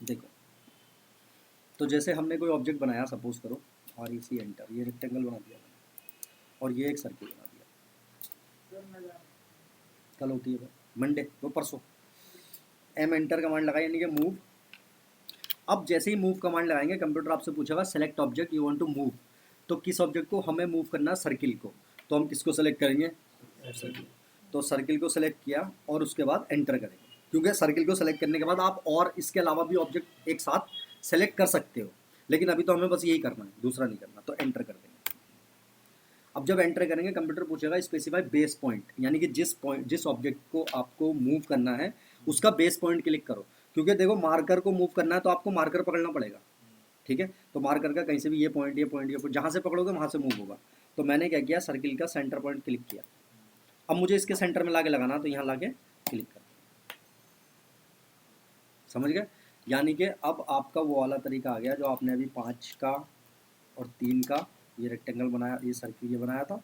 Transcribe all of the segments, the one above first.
देखो, तो जैसे हमने कोई ऑब्जेक्ट बनाया, सपोज करो और इसी एंटर, ये रेक्टेंगल बना दिया मैंने और ये एक सर्किल बना दिया। कल होती है मंडे, वो परसों। एम एंटर कमांड लगाई यानी कि मूव। अब जैसे ही मूव कमांड लगाएंगे कंप्यूटर आपसे पूछेगा select object you want to move. तो किस ऑब्जेक्ट को हमें मूव करना है? सर्किल को। तो हम किसको सेलेक्ट करेंगे? सर्किल। तो सर्किल को सेलेक्ट किया और उसके बाद एंटर करेंगे, क्योंकि सर्किल को सेलेक्ट करने के बाद आप और इसके अलावा भी ऑब्जेक्ट एक साथ सेलेक्ट कर सकते हो, लेकिन अभी तो हमें बस यही करना है, दूसरा नहीं करना। तो एंटर कर देंगे। अब जब एंटर करेंगे कंप्यूटर पूछेगा स्पेसिफाई बेस पॉइंट, यानी कि जिस ऑब्जेक्ट को आपको मूव करना है उसका बेस पॉइंट क्लिक करो। क्योंकि देखो मार्कर को मूव करना है तो आपको मार्कर पकड़ना पड़ेगा, ठीक है। तो मार्कर का कहीं से भी ये पॉइंट जहाँ से पकड़ोगे वहाँ से मूव होगा। तो मैंने क्या किया, सर्किल का सेंटर पॉइंट क्लिक किया। अब मुझे इसके सेंटर में लाके लगाना, तो यहाँ लाके क्लिक कर, समझ गए। यानी कि अब आपका वो वाला तरीका आ गया जो आपने अभी 5 का और 3 का ये रेक्टेंगल बनाया, ये सर्किल ये बनाया था,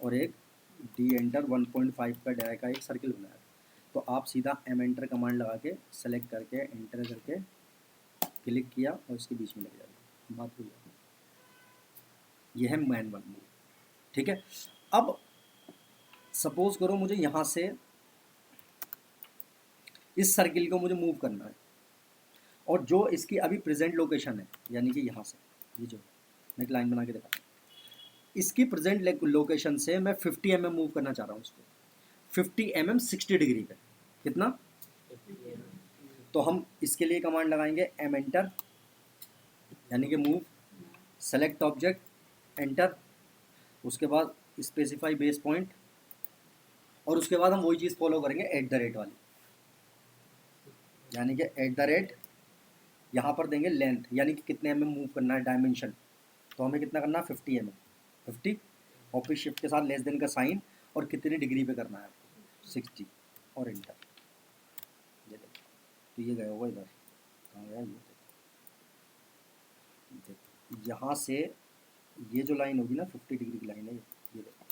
और एक डी एंटर 1.5 का डाय का एक सर्किल बनाया था। तो आप सीधा एम एंटर कमांड लगा के सेलेक्ट करके एंटर करके क्लिक किया और इसके बीच में लग जाएगा, बात हो जाएगी। यह है मैन वन मूव, ठीक है। अब सपोज करो मुझे यहाँ से इस सर्किल को मुझे मूव करना है, और जो इसकी अभी प्रेजेंट लोकेशन है, यानी कि यहाँ से ये जो मैं एक लाइन बना के दिखाता हूँ, इसकी प्रेजेंट लोकेशन से मैं 50 mm मूव करना चाह रहा हूँ उसको। 50 mm 60 डिग्री पे कितना? तो हम इसके लिए कमांड लगाएंगे एम एंटर, यानी कि मूव, सेलेक्ट ऑब्जेक्ट, एंटर, उसके बाद स्पेसिफाई बेस पॉइंट, और उसके बाद हम वही चीज़ फॉलो करेंगे @ वाली, यानी कि @ यहाँ पर देंगे लेंथ, यानी कि कितने mm मूव करना है, डायमेंशन। तो हमें कितना करना है? 50 mm, 50, और फिर शिफ्ट के साथ लेस देन का साइन, और कितनी डिग्री पे करना है? 60, और एंटर। ये देखो, तो ये गया होगा इधर, कहाँ गया ये? देखो यहाँ से ये जो लाइन होगी ना 50 डिग्री की लाइन है, ये देखो,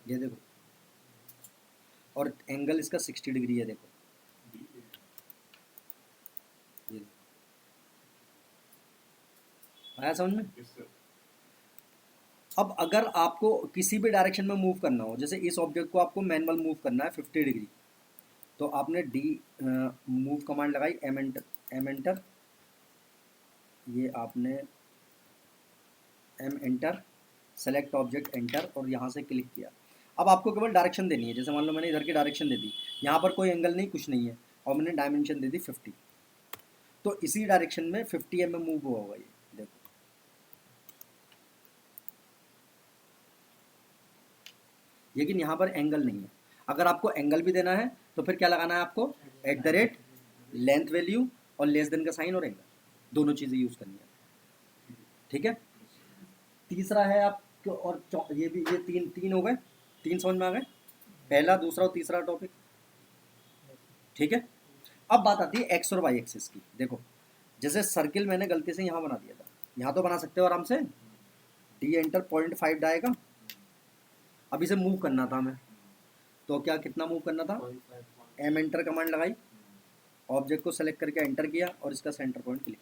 ये देखो, और एंगल इसका 60 डिग्री है, देखो ये देखो। आया समझ में? अब अगर आपको किसी भी डायरेक्शन में मूव करना हो, जैसे इस ऑब्जेक्ट को आपको मैनुअल मूव करना है 50 डिग्री, तो आपने डी मूव कमांड लगाई, एम एंटर, ये आपने M enter, select object, enter, और यहाँ से क्लिक किया। अब आपको केवल डायरेक्शन देनी है, जैसे मान लो मैंने इधर की डायरेक्शन दे दी, यहाँ पर कोई एंगल नहीं, कुछ नहीं है, और मैंने डायमेंशन दे दी 50, तो इसी डायरेक्शन में 50 mm मूव हुआ होगा ये, देखो। लेकिन यहाँ पर एंगल नहीं है। अगर आपको एंगल भी देना है तो फिर क्या लगाना है आपको? @ लेंथ वैल्यू और लेस देन का साइन और एंगल, दोनों चीज़ें यूज़ करनी है, ठीक है। तीसरा है आपको, और ये भी, ये तीन तीन हो गए, तीन समझ में आ गए, पहला, दूसरा और तीसरा टॉपिक, ठीक है। अब बात आती है एक्स और वाई एक्सिस की। देखो जैसे सर्किल मैंने गलती से यहाँ बना दिया था, यहाँ तो बना सकते हो आराम से, डी एंटर 0.5 डालेगा। अब इसे मूव करना था हमें, तो क्या कितना मूव करना था? एम एंटर कमांड लगाई, ऑब्जेक्ट को सेलेक्ट करके एंटर किया और इसका सेंटर पॉइंट क्लिक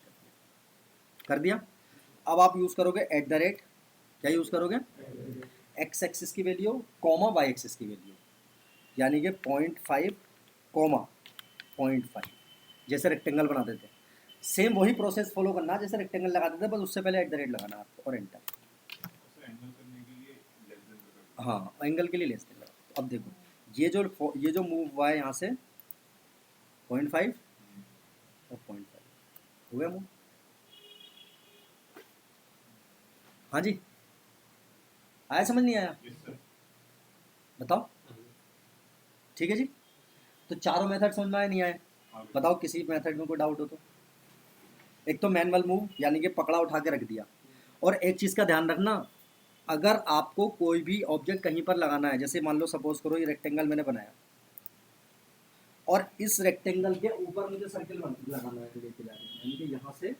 कर दिया। अब आप यूज़ करोगे @ क्या यूज़ करोगे? एक्स एक्सिस की वैल्यू कॉमा वाई एक्सिस की वैल्यू, यानी कि 0.5 कॉमा 0.5, जैसे रेक्टेंगल बनाते थे, सेम वही प्रोसेस फॉलो करना जैसे रेक्टेंगल लगाते थे, बस उससे पहले @ लगाना आपको और एंटर। हाँ, एंगल के लिए लेस देन लगा। अब देखो ये जो मूव हुआ है यहाँ से 0.5 और 0.5 हो गया मूव। हाँ जी, आया समझ नहीं आया? बताओ। ठीक है जी, तो चारों मेथड समझ में आए नहीं आए? बताओ किसी मेथड में कोई डाउट हो तो। एक तो मैनुअल मूव, यानी कि पकड़ा उठा के रख दिया, और एक चीज़ का ध्यान रखना, अगर आपको कोई भी ऑब्जेक्ट कहीं पर लगाना है, जैसे मान लो सपोज करो ये रेक्टेंगल मैंने बनाया, और इस रेक्टेंगल के ऊपर मुझे सर्किल लगाना है, यानी कि यहाँ से,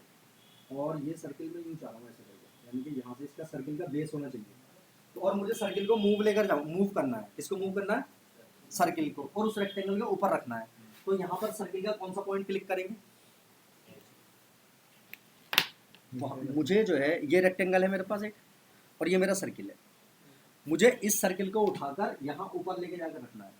और ये सर्किल में यूँ चाह रहा हूँ ऐसे करके, यानी कि यहाँ से इसका सर्किल का बेस होना चाहिए। तो और मुझे सर्किल को मूव लेकर जाऊँ, मूव करना है, किसको मूव करना है? सर्किल को और उस रेक्टेंगल के ऊपर रखना है। तो यहाँ पर सर्किल का कौन सा पॉइंट क्लिक करेंगे? मुझे जो है ये रेक्टेंगल है मेरे पास एक, और ये मेरा सर्किल है। मुझे इस सर्किल को उठाकर यहाँ ऊपर लेके जाकर रखना है।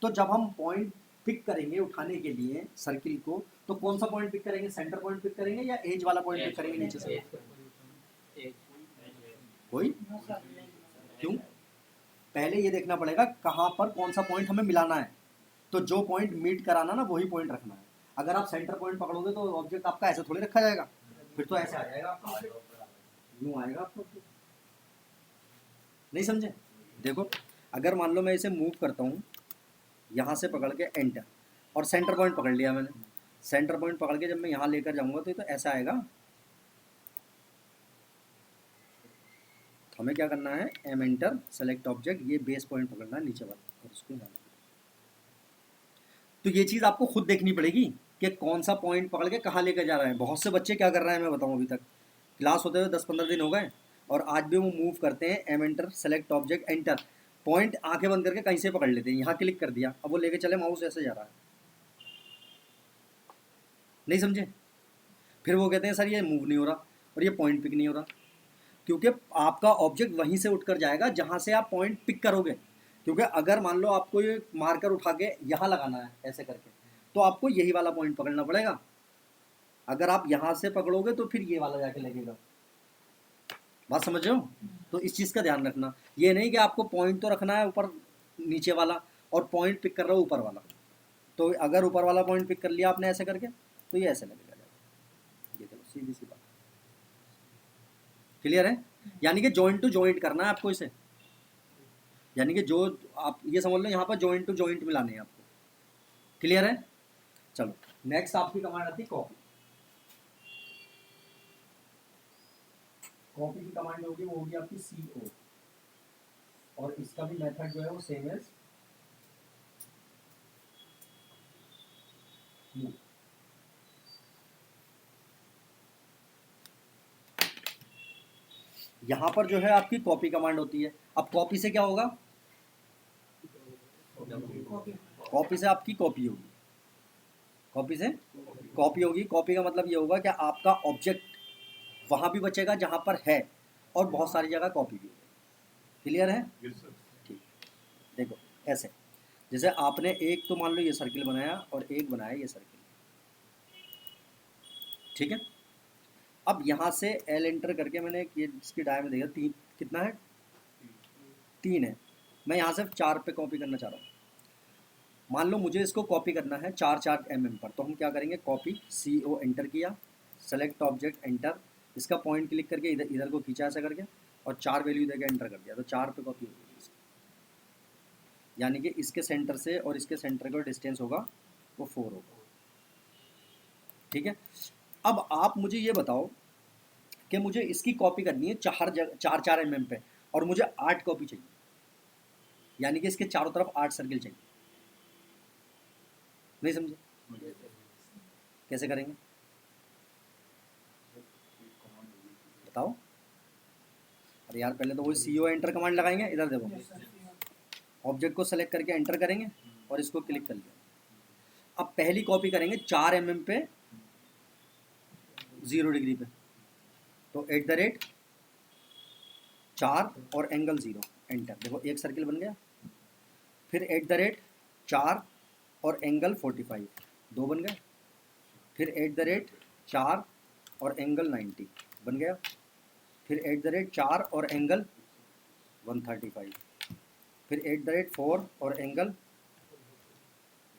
तो जब हम पॉइंट पिक करेंगे उठाने के लिए सर्किल को, तो कौन सा पॉइंट पिक करेंगे? सेंटर पॉइंट पिक करेंगे या एज वाला पॉइंट पिक करेंगे नीचे से? कोई क्यों? पहले ये देखना पड़ेगा कहाँ पर कौन सा पॉइंट हमें मिलाना है। तो जो पॉइंट मीट कराना ना वही पॉइंट रखना है। अगर आप सेंटर पॉइंट पकड़ोगे तो ऑब्जेक्ट आपका ऐसे थोड़ी रखा जाएगा, फिर तो ऐसे आ जाएगा आपका, यूं आएगा आपको। नहीं समझे? देखो अगर मान लो मैं इसे मूव करता हूँ यहाँ से पकड़ के एंटर, और सेंटर पॉइंट पकड़ लिया मैंने, सेंटर पॉइंट पकड़ के जब मैं यहाँ लेकर जाऊंगा तो ये तो ऐसा आएगा। हमें क्या करना है? एम एंटर सेलेक्ट ऑब्जेक्ट, ये बेस पॉइंट पकड़ना है नीचे वाला और उसको यहाँ। तो ये चीज़ आपको खुद देखनी पड़ेगी कि कौन सा पॉइंट पकड़ के कहाँ लेकर जा रहे हैं। बहुत से बच्चे क्या कर रहे हैं मैं बताऊँ, अभी तक क्लास होते हुए 10-15 दिन हो गए और आज भी वो मूव करते हैं M enter select object enter, point आंखें बंद करके कहीं से पकड़ लेते हैं, यहाँ क्लिक कर दिया, अब वो लेके चले माउस ऐसे जा रहा है। नहीं समझे? फिर वो कहते हैं सर ये मूव नहीं हो रहा और ये पॉइंट पिक नहीं हो रहा, क्योंकि आपका ऑब्जेक्ट वहीं से उठकर जाएगा जहाँ से आप पॉइंट पिक करोगे। क्योंकि अगर मान लो आपको ये मार्कर उठा के यहाँ लगाना है ऐसे करके, तो आपको यही वाला पॉइंट पकड़ना पड़ेगा। अगर आप यहाँ से पकड़ोगे तो फिर ये वाला जाके लगेगा। बात समझ रहे हो? तो इस चीज़ का ध्यान रखना, ये नहीं कि आपको पॉइंट तो रखना है ऊपर नीचे वाला और पॉइंट पिक कर रहा हो ऊपर वाला। तो अगर ऊपर वाला पॉइंट पिक कर लिया आपने ऐसे करके तो ये ऐसे लगेगा। ये चलो सीधी सी बात, क्लियर है? यानी कि जॉइंट टू जॉइंट करना है आपको इसे, यानी कि जो आप ये समझ लो यहाँ पर जॉइंट टू जॉइंट मिलाने हैं आपको। क्लियर है? चलो नेक्स्ट आपकी कमांड आती है कॉपी। कॉपी की कमांड होगी वो होगी आपकी CO, और इसका भी मेथड जो है वो सेम है। यहाँ पर जो है आपकी कॉपी कमांड होती है। अब कॉपी से क्या होगा? कॉपी से आपकी कॉपी होगी, कॉपी से कॉपी होगी। कॉपी का मतलब ये होगा कि आपका ऑब्जेक्ट वहाँ भी बचेगा जहाँ पर है और बहुत सारी जगह कॉपी भी होगी। क्लियर है? ठीक, देखो ऐसे जैसे आपने एक तो मान लो ये सर्किल बनाया और एक बनाया ये सर्किल, ठीक है। अब यहाँ से L एंटर करके मैंने ये इसकी डायमीटर देखा 3 कितना है? 3 है। मैं यहाँ से 4 पे कॉपी करना चाह रहा हूँ। मान लो मुझे इसको कॉपी करना है 4-4 mm पर, तो हम क्या करेंगे? कॉपी CO एंटर किया, सेलेक्ट ऑब्जेक्ट एंटर, इसका पॉइंट क्लिक करके इधर इधर को खींचा ऐसा करके और 4 वैल्यू देके एंटर कर दिया, तो 4 पे कॉपी होगी। यानी कि इसके सेंटर से और इसके सेंटर का डिस्टेंस होगा वो 4 होगा, ठीक है। अब आप मुझे ये बताओ कि मुझे इसकी कॉपी करनी है 4-4 mm पे और मुझे 8 कॉपी चाहिए, यानी कि इसके चारों तरफ 8 सर्किल चाहिए। नहीं समझे? कैसे करेंगे बताओ? अरे यार पहले तो वही CO एंटर कमांड लगाएंगे। इधर देखो, ऑब्जेक्ट को सेलेक्ट करके एंटर करेंगे और इसको क्लिक कर लिया। अब पहली कॉपी करेंगे 4 mm पे 0 डिग्री पे, तो @4 और एंगल 0 एंटर। देखो एक सर्किल बन गया। फिर @4 और एंगल 45 2 बन गए। फिर @4 और एंगल 90 बन गया। फिर @4 और एंगल 135। फिर @4 और एंगल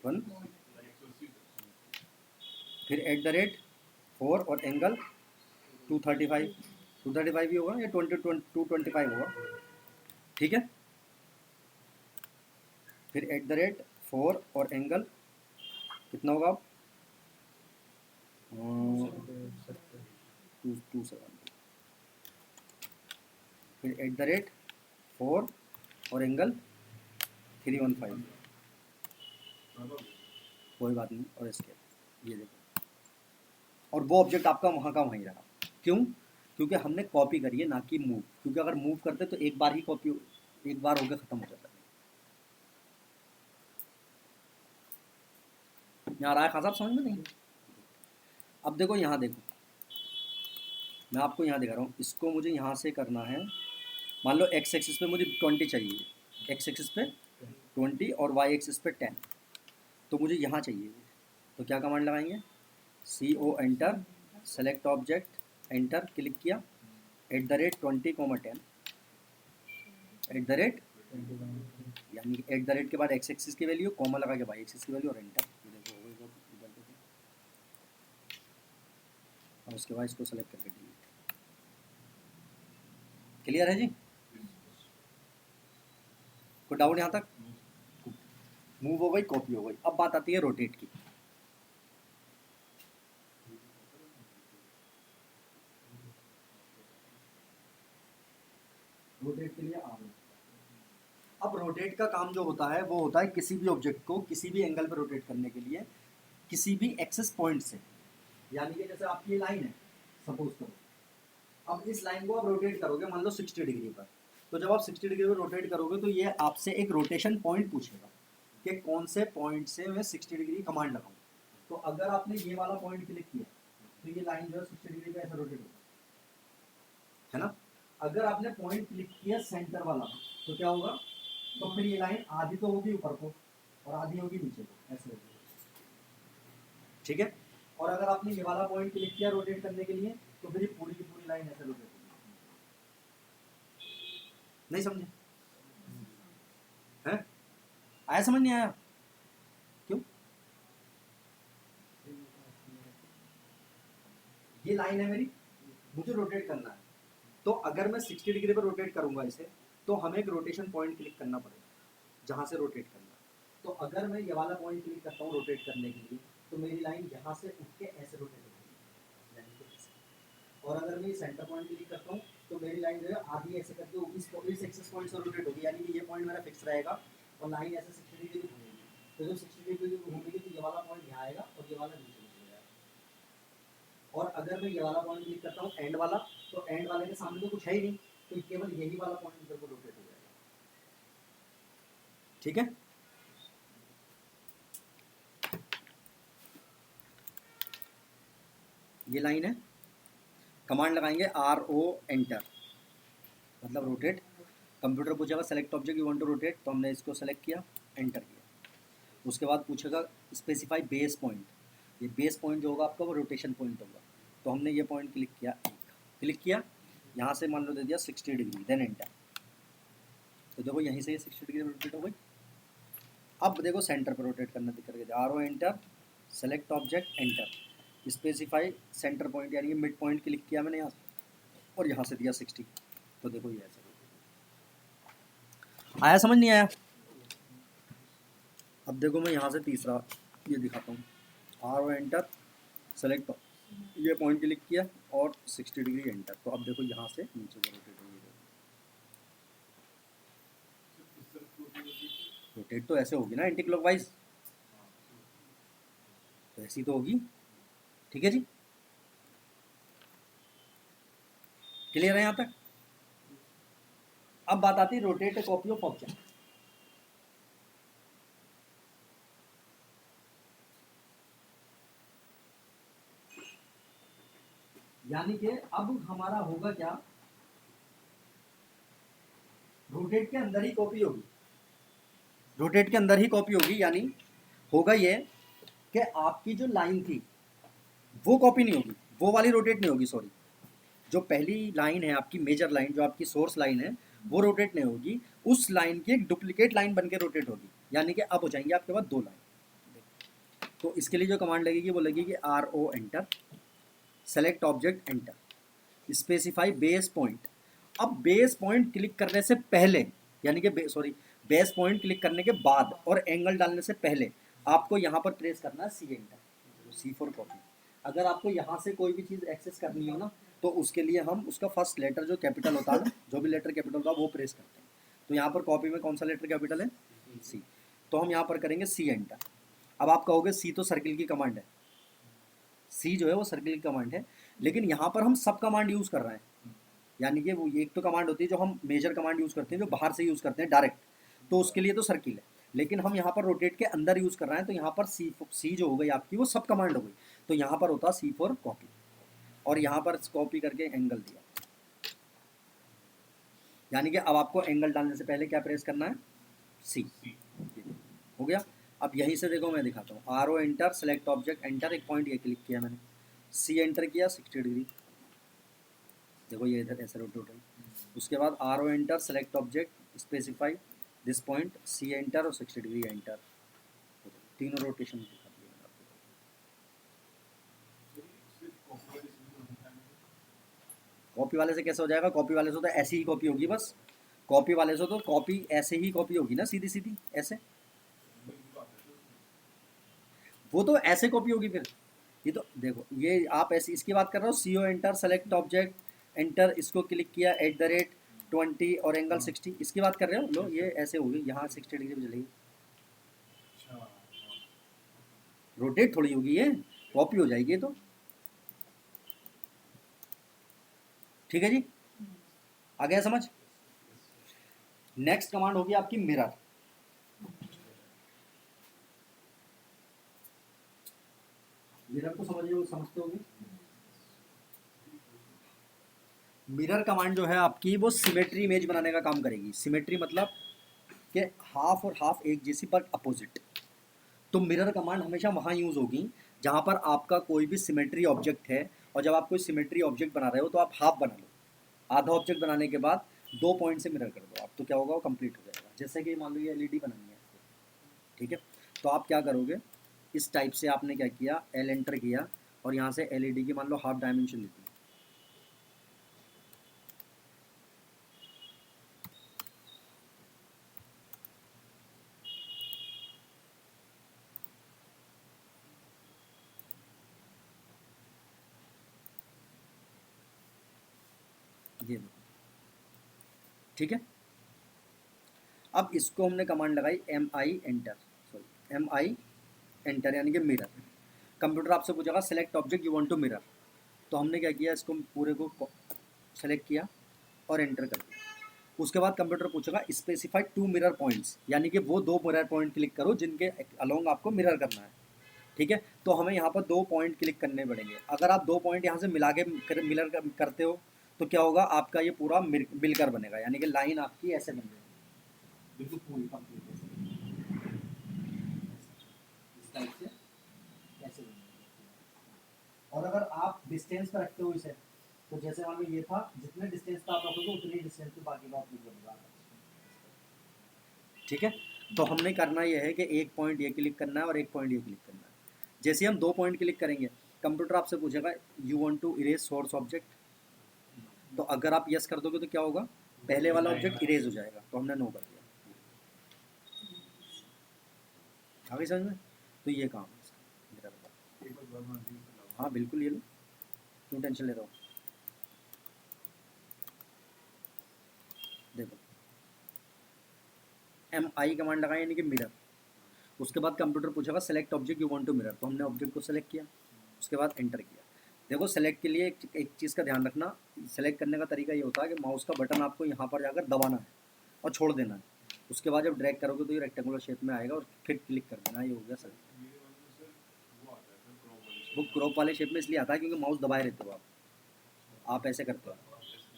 1। फिर @4 और एंगल 235 235 भी होगा या 225 होगा, ठीक है। फिर @4 और एंगल कितना होगा? 270। फिर @4 और एंगल 315। कोई बात नहीं। और इसके ये देखो, और वो ऑब्जेक्ट आपका वहाँ का वहीं रहा। क्यों? क्योंकि हमने कॉपी करी है ना कि मूव। क्योंकि अगर मूव करते तो एक बार ही कॉपी एक बार होकर ख़त्म हो जाता है। यहाँ रहा है खासा, आप समझ में नहीं? अब देखो यहाँ देखो, मैं आपको यहाँ दिखा रहा हूँ, इसको मुझे यहाँ से करना है। मान लो एक्स एक्सिस पे मुझे 20 चाहिए, एक्स एक्सिस पे 20 और वाई एक्सिस पे 10, तो मुझे यहाँ चाहिए। तो क्या कमांड लगाएंगे? CO enter, select object, enter click किया, @20, 10 यानी @ के बाद एक्स एक्सिस की वैल्यू, कॉमा लगा के वाई एक्सिस की वैल्यू और एंटर। ये देखो हो गई वो रिजल्ट देखो। और उसके बाद इसको सेलेक्ट करके डिलीट। क्लियर है जी? कोई डाउट यहाँ तक? मूव हो गई, कॉपी हो गई। अब बात आती है रोटेट की। रोटेट के लिए अब रोटेट का काम जो होता है वो होता है किसी भी ऑब्जेक्ट को किसी भी एंगल पर रोटेट करने के लिए किसी भी एक्सेस पॉइंट से। यानी कि जैसे आपकी लाइन है, सपोज करो, अब इस लाइन को आप रोटेट करोगे मान लो 60 डिग्री पर, तो जब आप 60 डिग्री पर रोटेट करोगे तो ये आपसे एक रोटेशन पॉइंट पूछेगा कि कौन से पॉइंट से मैं 60 डिग्री कमांड लगाऊं। तो अगर आपने ये वाला पॉइंट क्लिक किया तो ये लाइन जो है 60 डिग्री पे ऐसा रोटेट होगा, है ना? अगर आपने पॉइंट क्लिक किया सेंटर वाला तो क्या होगा? तो फिर ये लाइन आधी तो होगी ऊपर को और आधी होगी नीचे को, ऐसे होगी। ठीक है? और अगर आपने ये वाला पॉइंट क्लिक किया रोटेट करने के लिए तो फिर ये पूरी की पूरी लाइन ऐसे रोटेट होगी। नहीं समझे? हैं? आया समझ नहीं आया? क्यों? ये लाइन है मेरी, मुझे रोटेट करना है, तो अगर मैं 60 डिग्री पर रोटेट करूंगा इसे, तो हमें एक रोटेशन पॉइंट क्लिक करना पड़ेगा जहां से रोटेट करना है। तो अगर मैं ये वाला पॉइंट क्लिक करता हूँ रोटेट करने के लिए, तो मेरी लाइन यहाँ से उठ के ऐसे रोटेट होगी, यानी कि ऐसे। और अगर मैं ये सेंटर पॉइंट क्लिक करता हूँ तो मेरी लाइन जो है आधी ऐसे करके इस एक्सेस पॉइंट से रोटेट होगी, यानी कि ये पॉइंट मेरा फिक्स रहेगा और लाइन ऐसे 60 डिग्री घूमेगी। तो जब 60 डिग्री घूमेगी तो ये वाला पॉइंट यहाँ आएगा और ये वाला नीचे चले जाएगा। और अगर मैं ये वाला पॉइंट क्लिक करता हूँ एंड वाला, तो एंड वाले के सामने तो कुछ है ही नहीं, तो केवल यही वाला पॉइंट इधर को रोटेट हो जाएगा। ठीक है? ये लाइन है, कमांड लगाएंगे RO एंटर, मतलब रोटेट। कंप्यूटर पूछेगा select object you want to rotate, तो हमने इसको सेलेक्ट किया, एंटर किया। उसके बाद पूछेगा स्पेसिफाई बेस पॉइंट, ये बेस पॉइंट जो होगा आपका वो रोटेशन पॉइंट होगा। तो हमने ये पॉइंट क्लिक किया, क्लिक किया, यहाँ से मान लो दे दिया 60 डिग्री, देन एंटर। तो देखो यहीं से ये 60 डिग्री रोटेट हो गई। अब देखो सेंटर पर रोटेट करना करके RO enter, select object enter, specify centre point, यानी कि मिड पॉइंट क्लिक किया मैंने यहाँ और यहाँ से दिया 60। तो देखो ये ऐसा आया, समझ नहीं आया? अब देखो मैं यहाँ से तीसरा ये दिखाता हूँ, RO एंटर, सेलेक्ट, ये पॉइंट क्लिक किया और 60 डिग्री एंटर। तो अब देखो यहाँ से नीचे को रोटेट होगी, रोटेट तो ऐसे होगी ना एंटी क्लॉकवाइज, तो ऐसी तो होगी। ठीक है जी? क्लियर है यहाँ तक? अब बात आती है रोटेट कॉपी ऑफ ऑब्जेक्ट। यानी कि अब हमारा होगा क्या, रोटेट के अंदर ही कॉपी होगी, रोटेट के अंदर ही कॉपी होगी। यानी होगा ये कि आपकी जो लाइन थी वो कॉपी नहीं होगी, वो वाली रोटेट नहीं होगी, सॉरी, जो पहली लाइन है आपकी मेजर लाइन, जो आपकी सोर्स लाइन है, वो रोटेट नहीं होगी, उस लाइन की एक डुप्लीकेट लाइन बनके रोटेट होगी। यानी कि अब हो जाएंगे आपके पास दो लाइन। तो इसके लिए जो कमांड लगेगी वो लगेगी RO enter, select object enter, specify base point. अब बेस पॉइंट क्लिक करने से पहले, यानी कि सॉरी, बेस पॉइंट क्लिक करने के बाद और एंगल डालने से पहले आपको यहाँ पर प्रेस करना है C enter, C for copy. अगर आपको यहाँ से कोई भी चीज़ एक्सेस करनी हो ना, तो उसके लिए हम उसका फर्स्ट लेटर जो कैपिटल होता है, जो भी लेटर कैपिटल होता है वो प्रेस करते हैं। तो यहाँ पर कॉपी में कौन सा लेटर कैपिटल है? C। तो हम यहाँ पर करेंगे C एंटर। अब आप कहोगे C तो सर्किल की कमांड है, C जो है वो सर्किल की कमांड है, लेकिन यहाँ पर हम सब कमांड यूज़ कर रहे हैं। यानी कि वो एक तो कमांड होती है जो हम मेजर कमांड यूज़ करते हैं, जो बाहर से यूज़ करते हैं डायरेक्ट, तो उसके लिए तो सर्किल है। लेकिन हम यहाँ पर रोटेट के अंदर यूज़ कर रहे हैं, तो यहाँ पर सी जो हो गई आपकी वो सब कमांड हो गई, तो यहाँ पर होता सी फॉर कॉपी, और यहाँ पर कॉपी करके एंगल दिया, यानी कि अब आपको एंगल डालने से पहले क्या प्रेस करना है, सी। हो गया। अब यहीं से देखो मैं दिखाता हूँ, R O enter, select object enter, एक पॉइंट ये क्लिक किया मैंने, सी एंटर किया 60 डिग्री, देखो ये इधर ऐसे रोटेट हो गई। उसके बाद R O enter, select object, specify this point, C enter और 60 डिग्री एंटर, तीनों रोटेशन दिखा दिए मैंने आपको। कॉपी वाले से कैसे हो जाएगा, कॉपी वाले से तो ऐसी ही कॉपी होगी बस, कॉपी वाले से तो कॉपी ऐसे ही कॉपी होगी ना, सीधी सीधी ऐसे, वो तो ऐसे कॉपी होगी फिर। ये तो देखो, ये आप ऐसी इसकी बात कर रहे हो, C O enter, select object enter, इसको क्लिक किया @20 और एंगल 60, इसकी बात कर रहे हो, लो ये ऐसे होगी, यहाँ 60 डिग्री पे चलेगी, रोटेट थोड़ी होगी, ये कॉपी हो जाएगी ये तो। ठीक है जी, आ गया समझ। नेक्स्ट कमांड होगी आपकी मिरर। मिरर को समझते होंगे। मिरर कमांड जो है आपकी वो सिमेट्री इमेज बनाने का काम करेगी। सिमेट्री मतलब कि हाफ और हाफ एक जैसी पर अपोजिट। तो मिरर कमांड हमेशा वहाँ यूज़ होगी जहाँ पर आपका कोई भी सिमेट्री ऑब्जेक्ट है, और जब आप कोई सिमेट्री ऑब्जेक्ट बना रहे हो तो आप हाफ बना लो, आधा ऑब्जेक्ट बनाने के बाद 2 पॉइंट से मिरर कर दो आप, तो क्या होगा, वो कंप्लीट हो जाएगा। जैसे कि मान लो ये एलईडी बनानी है, ठीक है, तो आप क्या करोगे, इस टाइप से आपने क्या किया, एल एंटर किया, और यहाँ से एलईडी की मान लो हाफ डायमेंशन ली थी, ये लो, ठीक है। अब इसको हमने कमांड लगाई MI enter, sorry MI enter, यानी कि मिरर। कंप्यूटर आपसे पूछेगा select object you want to mirror, तो हमने क्या किया, इसको पूरे को सेलेक्ट किया और एंटर कर दिया। उसके बाद कंप्यूटर पूछेगा स्पेसिफाई 2 मिरर पॉइंट्स, यानी कि वो 2 मिरर पॉइंट क्लिक करो जिनके अलोंग आपको मिरर करना है, ठीक है। तो हमें यहाँ पर 2 पॉइंट क्लिक करने पड़ेंगे। अगर आप 2 पॉइंट यहाँ से मिला के मिरर करते हो तो क्या होगा, आपका ये पूरा मिलकर बनेगा, यानी कि लाइन आपकी ऐसे बन जाएगी, बिल्कुल पूरी कंप्लीट ऐसे, इस टाइप से ऐसे बन जाएगी। और अगर आप डिस्टेंस पर रखते हो इसे, तो जैसे मान लो ये था, जितने डिस्टेंस पर आप रखोगे उतनी डिस्टेंस पे बाकी का आप लिख बनेगा, ठीक है। तो हमने करना यह है कि एक पॉइंट ये क्लिक करना है और एक पॉइंट ये क्लिक करना है। जैसे हम 2 पॉइंट क्लिक करेंगे, कंप्यूटर आपसे पूछेगा you want to erase source object, तो अगर आप यस कर दोगे तो क्या होगा, पहले वाला ऑब्जेक्ट इरेज हो जाएगा, तो हमने नो कर दिया। आगे समझ में, तो ये काम है इसका। हाँ बिल्कुल, ये लो, क्यों टेंशन ले रहा हो। देखो MI कमांड लगाए, यानी कि मिरर। उसके बाद कंप्यूटर पूछेगा select object you want to mirror, तो हमने ऑब्जेक्ट को सेलेक्ट किया, उसके बाद एंटर किया। देखो सेलेक्ट के लिए एक चीज़ का ध्यान रखना, सेलेक्ट करने का तरीका ये होता है कि माउस का बटन आपको यहाँ पर जाकर दबाना है और छोड़ देना है। उसके बाद जब ड्रैग करोगे तो ये रेक्टेंगुलर शेप में आएगा और फिर क्लिक कर देना, ये हो गया सेलेक्ट। वो क्रॉप वाले शेप में इसलिए आता है क्योंकि माउस दबाए रहते हो आप ऐसे करते हो।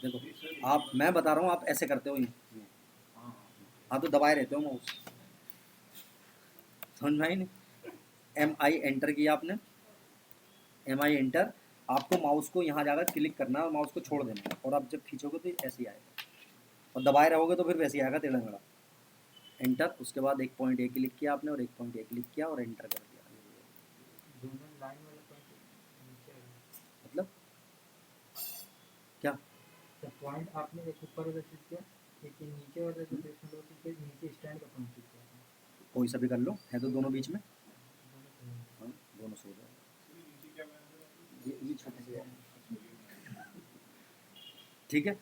देखो आप, मैं बता रहा हूँ, आप ऐसे करते हो ये, हाँ तो दबाए रहते हो माउस, समझ में आई नहीं। MI एंटर किया आपने, MI एंटर, आपको माउस को यहाँ जाकर क्लिक करना है और माउस को छोड़ देना है, और आप जब खींचोगे तो ऐसे ही आएगा, और दबाए रहोगे तो फिर वैसे ही आएगा टेढ़ा मेढ़ा। एंटर, उसके बाद एक पॉइंट ए क्लिक किया आपने और एक पॉइंट ए क्लिक किया और एंटर कर दिया। मतलब क्या, पॉइंट आपने एक ऊपर वाला क्लिक किया, एक नीचे वाला जो सेक्शन लो क्लिक किया, नीचे स्टैंड का पॉइंट क्लिक किया, कोई सा भी कर लो, है तो दोनों बीच में, हाँ दोनों सो जाए, ये छोटे से, ठीक है,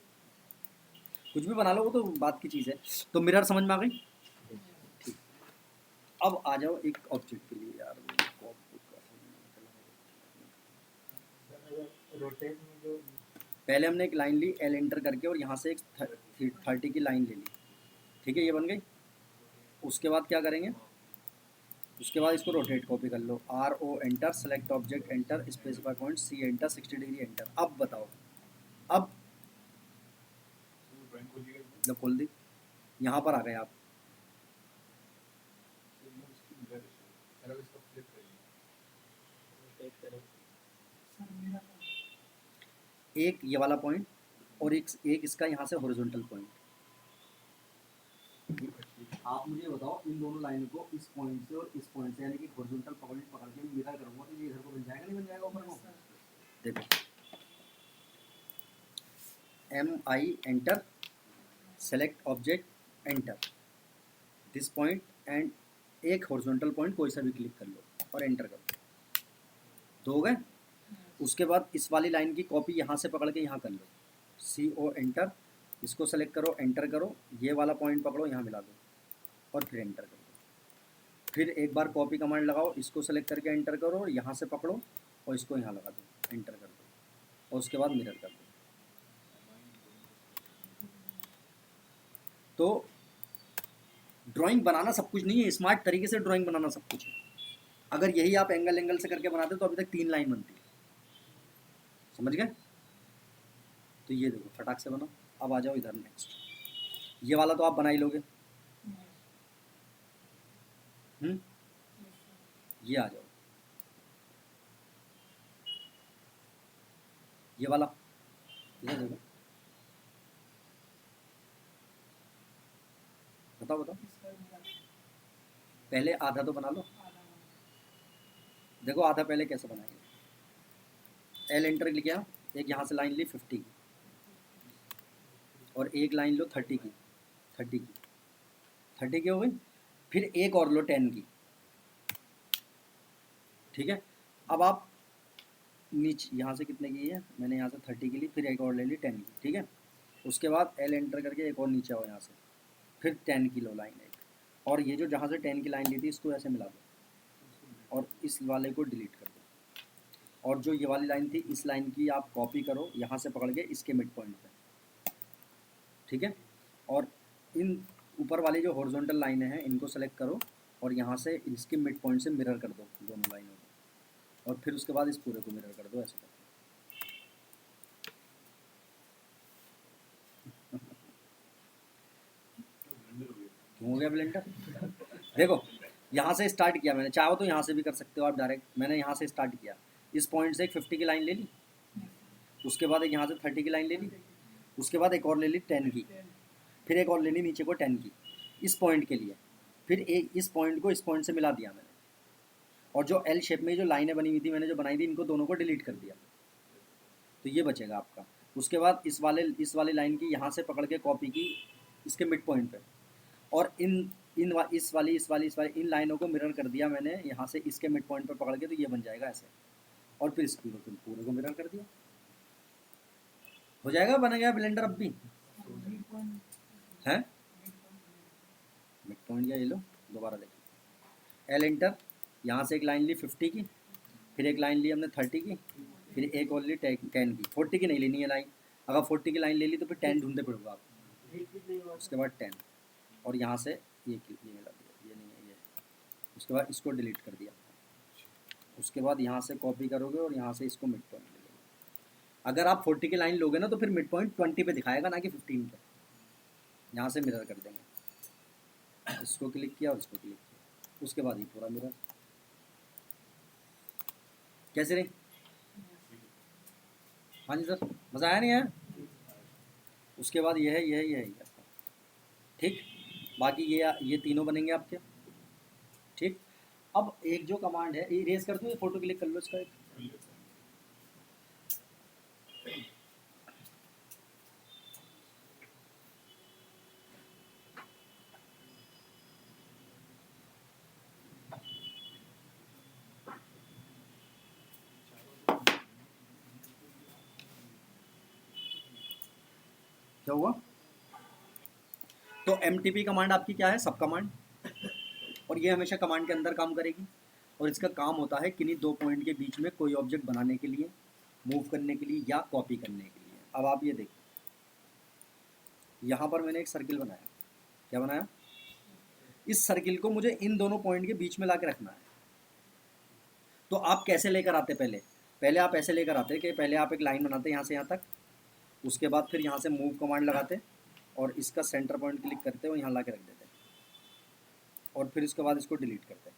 कुछ भी बना लो, वो तो बात की चीज़ है। तो मिरर समझ में आ गई, ठीक। अब आ जाओ एक ऑब्जेक्ट के लिए यार, रोटेट में जो पहले हमने एक लाइन ली एल एंटर करके, और यहाँ से एक 30 की लाइन ले ली, ठीक है, ये बन गई। उसके बाद क्या करेंगे, उसके बाद इसको रोटेट कॉपी कर लो, R O enter, select object enter, specify point C enter, 60 degree enter. अब बताओ, अब जब खोल दी यहाँ पर आ गए आप, रोटेट करें। एक ये वाला पॉइंट और एक इसका यहाँ से हॉरिजॉन्टल पॉइंट। आप मुझे बताओ इन दोनों लाइन को इस पॉइंट से और इस पॉइंट से यानी कि हॉरिजॉन्टल पॉइंट पकड़ के मिरर करूंगा तो ये इधर को बन जाएगा नहीं बन जाएगा ऊपर को? देखो M I enter, select object enter, this point and एक हॉरिजॉन्टल पॉइंट कोई सा भी क्लिक कर लो और एंटर कर दो, दो हो गए। उसके बाद इस वाली लाइन की कॉपी यहाँ से पकड़ के यहाँ कर लो, सी ओ एंटर, इसको सेलेक्ट करो एंटर करो, ये वाला पॉइंट पकड़ो यहाँ मिला दो और फिर एंटर कर दो। फिर एक बार कॉपी कमांड लगाओ, इसको सेलेक्ट करके एंटर करो और यहाँ से पकड़ो और इसको यहाँ लगा दो, एंटर कर दो और उसके बाद मिरर कर दो। तो ड्राइंग बनाना सब कुछ नहीं है, स्मार्ट तरीके से ड्राइंग बनाना सब कुछ है। अगर यही आप एंगल से करके बनाते तो अभी तक 3 लाइन बनती, समझ गए? तो ये देखो फटाक से बना। अब आ जाओ इधर नेक्स्ट, ये वाला तो आप बना ही लोगे। ये आ जाओ, ये वाला, ये देखो, बताओ बताओ, पहले आधा तो बना लो। देखो आधा पहले कैसे बनाएंगे, एल एंटर किया, एक यहाँ से लाइन ली 50 की और एक लाइन लो 30 की, 30 की हो गई। फिर एक और लो 10 की, ठीक है। अब आप नीचे यहाँ से कितने की है, मैंने यहाँ से 30 की ली, फिर एक और ले ली 10 की, ठीक है। उसके बाद एल एंटर करके एक और नीचे आओ यहाँ से, फिर 10 की लो लाइन एक, और ये जो जहाँ से 10 की लाइन ली थी इसको ऐसे मिला दो और इस वाले को डिलीट कर दो। और जो ये वाली लाइन थी इस लाइन की आप कॉपी करो यहाँ से पकड़ के इसके मिड पॉइंट पे, ठीक है। और इन ऊपर वाली जो हॉरिजॉन्टल लाइनें हैं इनको सेलेक्ट करो और यहाँ से इसके मिड पॉइंट से मिरर कर दो दोनों लाइनों को, और फिर उसके बाद इस पूरे को मिरर कर दो ऐसे करके। हो गया ब्लेंडर? देखो यहाँ से स्टार्ट किया मैंने, चाहो तो यहाँ से भी कर सकते हो आप डायरेक्ट। मैंने यहाँ से स्टार्ट किया, इस पॉइंट से एक 50 की लाइन ले ली, उसके बाद एक यहाँ से 30 की लाइन ले ली, उसके बाद एक और ले ली 10 की, फिर एक और ले ली नीचे को 10 की इस पॉइंट के लिए, फिर एक इस पॉइंट को इस पॉइंट से मिला दिया मैंने, और जो एल शेप में जो लाइनें बनी हुई थी मैंने जो बनाई थी इनको दोनों को डिलीट कर दिया, तो ये बचेगा आपका। उसके बाद इस वाली लाइन की यहाँ से पकड़ के कॉपी की इसके मिड पॉइंट पे, और इस वाली इन लाइनों को मिरर कर दिया मैंने यहाँ से इसके मिड पॉइंट पे पकड़ के, तो ये बन जाएगा ऐसे, और फिर इसको पूरे को मिरर कर दिया, हो जाएगा, बन गया ब्लेंडर। अब भी है मिड पॉइंट क्या, ये लो दोबारा देखो, एल एंटर, यहाँ से एक लाइन ली 50 की, फिर एक लाइन ली हमने 30 की, फिर एक और ली 10 की, 40 की नहीं लेनी है लाइन, अगर 40 की लाइन ले ली तो फिर 10 ढूंढते पड़ेगा आप, उसके बाद 10 और यहाँ से ये मिला दिया, ये नहीं है ये, उसके बाद इसको डिलीट कर दिया, उसके बाद यहाँ से कॉपी करोगे और यहाँ से इसको मिड पॉइंट ले लोगे। अगर आप 40 की लाइन लोगे ना तो फिर मिड पॉइंट 20 पे दिखाएगा ना कि 15 पे, यहाँ से मिरर कर देंगे, इसको क्लिक किया और इसको क्लिक किया, उसके बाद ये पूरा मिरर। कैसे रही? हाँ जी सर, मज़ा आया नहीं है? उसके बाद ये है आपका, ठीक। बाकी ये तीनों बनेंगे आपके, ठीक। अब एक जो कमांड है, इरेज कर दो, फोटो क्लिक कर लो इसका एक, क्या हुआ? तो MTP कमांड आपकी क्या है, सब कमांड, और ये हमेशा कमांड के अंदर काम करेगी, और इसका काम होता है किन्हीं दो पॉइंट के बीच में कोई ऑब्जेक्ट बनाने के लिए, मूव करने के लिए या कॉपी करने के लिए। अब आप ये देखिए, यहाँ पर मैंने एक सर्किल बनाया, क्या बनाया, इस सर्किल को मुझे इन दोनों पॉइंट के बीच में ला के रखना है। तो आप कैसे लेकर आते, पहले आप ऐसे लेकर आते कि पहले आप एक लाइन बनाते यहाँ से यहाँ तक, उसके बाद फिर यहाँ से मूव कमांड लगाते और इसका सेंटर पॉइंट क्लिक करते और यहाँ ला के रख देते और फिर इसके बाद इसको डिलीट करते।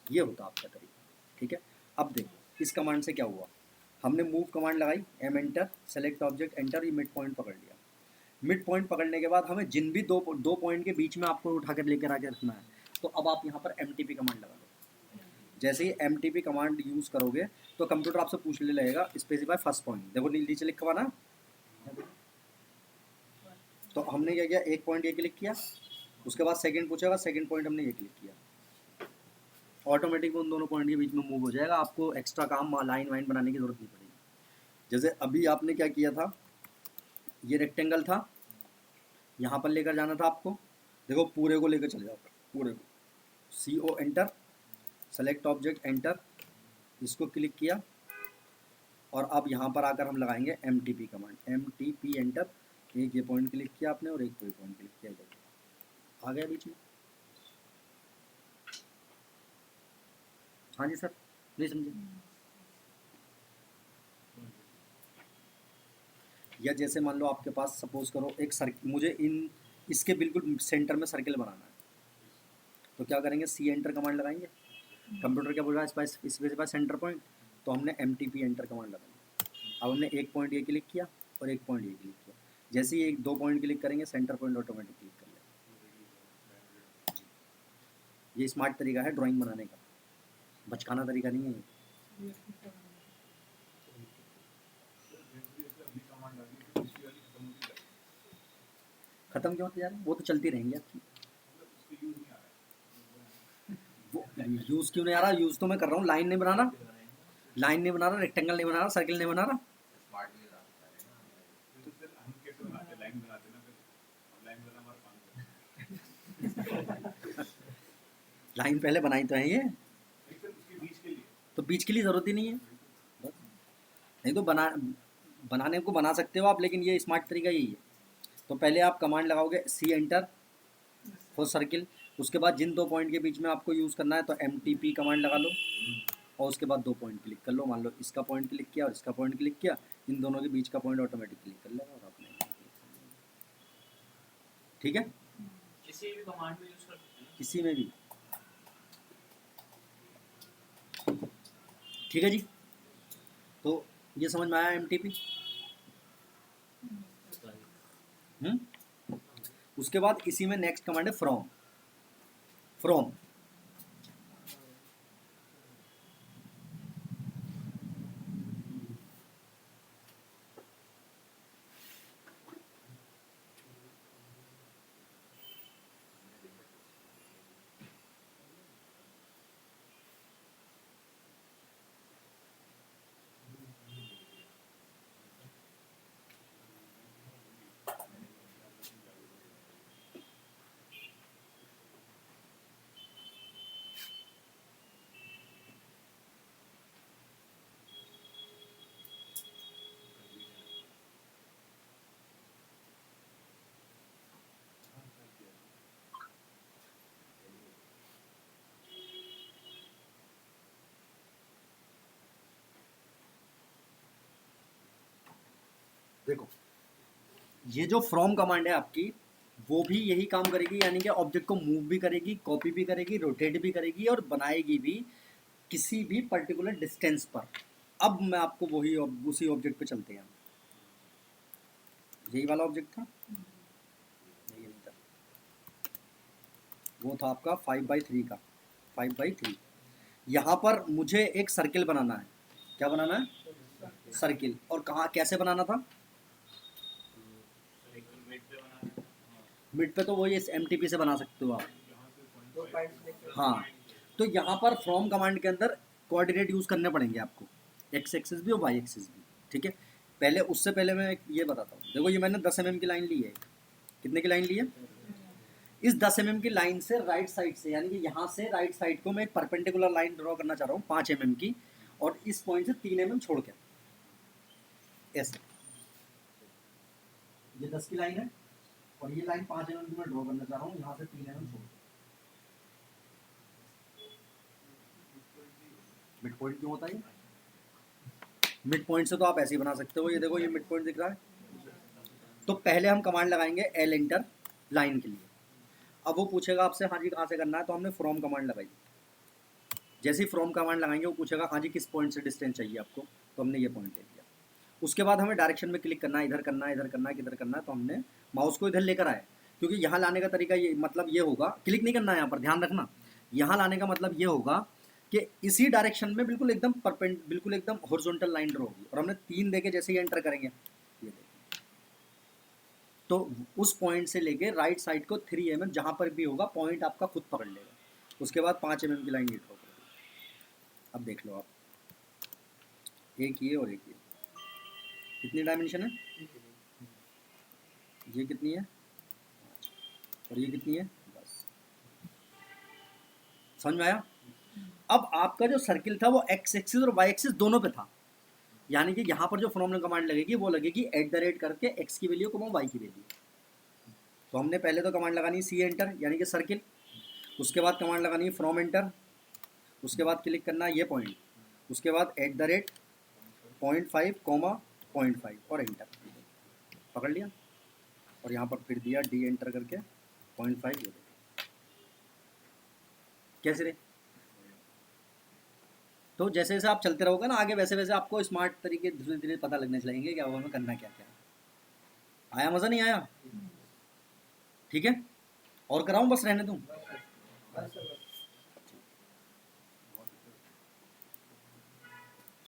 ये होता आपका तरीका, ठीक है। अब देखो इस कमांड से क्या हुआ, हमने मूव कमांड लगाई, M enter, select object enter, ये मिड पॉइंट पकड़ लिया। मिड पॉइंट पकड़ने के बाद हमें जिन भी दो पॉइंट के बीच में आपको उठा कर लेकर आके रखना है, तो अब आप यहाँ पर MTP कमांड लगा लो। जैसे ही MTP कमांड यूज़ करोगे तो कंप्यूटर आपसे पूछने लगेगा स्पेसिफाई फर्स्ट पॉइंट, देखो नीचे लिखा हुआ ना, तो हमने क्या किया, एक पॉइंट ये क्लिक किया, उसके बाद सेकंड पूछेगा, सेकंड पॉइंट हमने ये क्लिक किया, ऑटोमेटिक उन दोनों पॉइंट के बीच में मूव हो जाएगा। आपको एक्स्ट्रा काम लाइन वाइन बनाने की ज़रूरत नहीं पड़ेगी। जैसे अभी आपने क्या किया था, ये रेक्टेंगल था, यहाँ पर लेकर जाना था आपको, देखो पूरे को लेकर चले जाओ, पूरे को, CO enter, select object enter, इसको क्लिक किया और अब यहाँ पर आकर हम लगाएंगे MTP कमांड, MTP एंटर, एक ये पॉइंट क्लिक किया आपने और एक कोई पॉइंट क्लिक किया, देखो आ गया बीच में। हाँ जी सर, नहीं समझे। या जैसे मान लो आपके पास सपोज करो एक सर्किल, मुझे इसके बिल्कुल सेंटर में सर्किल बनाना है, तो क्या करेंगे, C एंटर कमांड लगाएंगे। कंप्यूटर क्या बोल रहा है, स्पेसिफाई सेंटर पॉइंट, तो हमने MTP एंटर कमांड लगाई। अब हमने एक पॉइंट ये क्लिक किया और एक पॉइंट ये क्लिक किया, जैसे ही एक दो पॉइंट क्लिक करेंगे सेंटर पॉइंट ऑटोमेटिक क्लिक कर लेगा। ये स्मार्ट तरीका है ड्राइंग बनाने का, बचकाना तरीका नहीं है ये। खत्म क्यों होती जा रही है, वो तो चलती रहेंगी आपकी। वो यूज़ क्यों नहीं आ रहा, यूज़ तो मैं कर रहा हूँ, लाइन नहीं बना रहा, लाइन नहीं बना रहा, रेक्टेंगल नहीं बना रहा, सर्किल नहीं बना रहा। लाइन पहले बनाई तो है ये, तो बीच के लिए ज़रूरत ही नहीं है बस। नहीं तो बनाने को बना सकते हो आप, लेकिन ये स्मार्ट तरीका यही है। तो पहले आप कमांड लगाओगे C एंटर फॉर सर्किल, उसके बाद जिन दो पॉइंट के बीच में आपको यूज़ करना है तो MTP कमांड लगा लो और उसके बाद दो पॉइंट क्लिक कर लो। मान लो इसका पॉइंट क्लिक किया और इसका पॉइंट क्लिक किया, इन दोनों के बीच का पॉइंट ऑटोमेटिक क्लिक कर लेगा और आपने, ठीक है। किसी भी कमांड में यूज कर सकते हैं, किसी में भी, ठीक है जी। तो ये समझ में आया MTP। उसके बाद इसी में नेक्स्ट कमांड है फ्रॉम। फ्रॉम देखो, ये जो फ्रॉम कमांड है आपकी, वो भी यही काम करेगी, यानी कि ऑब्जेक्ट को मूव भी करेगी, कॉपी भी करेगी, रोटेट भी करेगी और बनाएगी भी किसी भी पर्टिकुलर डिस्टेंस पर। अब मैं आपको उसी ऑब्जेक्ट पे चलते हैं। यही वाला ऑब्जेक्ट था, नहीं था, वो था आपका 5x3 का, 5x3। यहाँ पर मुझे एक सर्किल बनाना है। क्या बनाना है, सर्किल। और कहाँ कैसे बनाना था, मिड पे तो वही MTP से बना सकते हो आप। हाँ, तो यहाँ पर फ्रॉम कमांड के अंदर कोऑर्डिनेट यूज़ करने पड़ेंगे आपको, एक्स एक्सिस भी और वाई एक्सिस भी, ठीक है। पहले उससे पहले मैं ये बताता हूँ। देखो ये मैंने 10 mm की लाइन ली है। कितने की लाइन ली है, इस 10 mm की लाइन से राइट साइड से, यानी कि यहाँ से राइट साइड को मैं एक परपेंडिकुलर लाइन ड्रॉ करना चाह रहा हूँ 5 mm की, और इस पॉइंट से 3 mm छोड़ के, ऐसे। ये 10 की लाइन है और ये लाइन 5 mm की मैं ड्रॉ करना चाह रहा हूँ यहाँ से 3 mm छोड़ के। मिड पॉइंट क्यों होता है? मिड पॉइंट से तो आप ऐसे ही बना सकते हो, ये देखो ये मिड पॉइंट दिख रहा है। तो पहले हम कमांड लगाएंगे एल एंटर लाइन के लिए। अब वो पूछेगा आपसे हाँ जी कहाँ से करना है, तो हमने फ्रॉम कमांड लगाई। जैसे ही फ्रॉम कमांड लगाएंगे वो पूछेगा हाँ जी किस पॉइंट से डिस्टेंस चाहिए आपको, तो हमने ये पॉइंट ले लिया। उसके बाद हमें डायरेक्शन में क्लिक करना है, इधर करना है, इधर करना है, किधर करना है, तो हमने माउस को इधर लेकर आए, क्योंकि यहाँ लाने का तरीका ये मतलब ये होगा, क्लिक नहीं करना है यहाँ पर, ध्यान रखना। यहाँ लाने का मतलब ये होगा कि इसी डायरेक्शन में बिल्कुल एकदम बिल्कुल एकदम हॉरिजॉन्टल लाइन ड्रॉ होगी, और हमने 3 देके जैसे ही एंटर करेंगे ये देखिए, तो उस पॉइंट से लेके राइट साइड को 3 mm जहाँ पर भी होगा पॉइंट आपका खुद पकड़ लेगा। उसके बाद 5 mm की लाइन ये ड्रॉ करेगा। अब देख लो आप, एक ये और एक ये, कितनी डायमेंशन है? ये कितनी है? और ये कितनी है? बस समझ में आया? अब आपका जो सर्किल था वो एक्स एक्सिस और वाई एक्सिस दोनों पे था, यानी कि यहाँ पर जो फॉर्मूला कमांड लगेगी वो लगेगी @ करके एक्स की वैल्यू को वाई की वैल्यू। तो हमने पहले तो कमांड लगानी सी एंटर यानी कि सर्किल, उसके बाद कमांड लगानी है फ्रॉम एंटर, उसके बाद क्लिक करना है ये पॉइंट, उसके बाद @ 0.5, 0.5 और एंटर पकड़ लिया, और यहाँ पर फिर दिया डी एंटर करके 0.5 ये कैसे रे। तो जैसे जैसे आप चलते रहोगे ना आगे, वैसे वैसे आपको स्मार्ट तरीके धीरे धीरे पता लगने लगेंगे क्या हमें करना क्या क्या। आया मज़ा नहीं आया? ठीक है, और कराऊं बस रहने दूं?